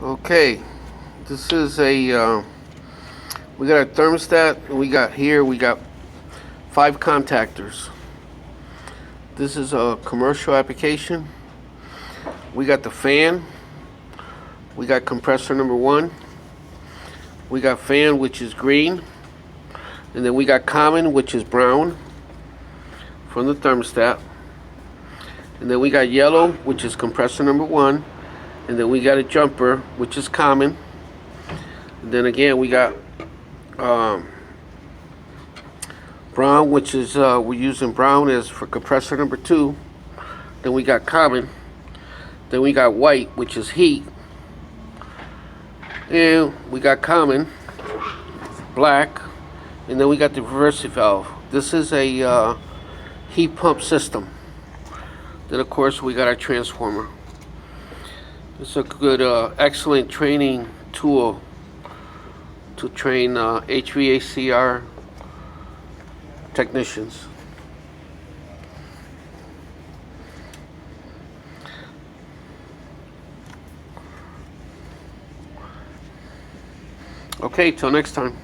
Okay, this is a, we got a thermostat, and we got 5 contactors. This is a commercial application. We got the fan, we got compressor number 1, we got fan, which is green, and then we got common, which is brown from the thermostat, and then we got yellow, which is compressor number 1, and then we got a jumper, which is common, and then again we got brown, which is we're using brown as for compressor number 2, then we got common, then we got white, which is heat, and we got common, black, and then we got the reverse valve. This is a heat pump system. Then of course we got our transformer. It's a good, excellent training tool to train HVACR technicians. Okay, till next time.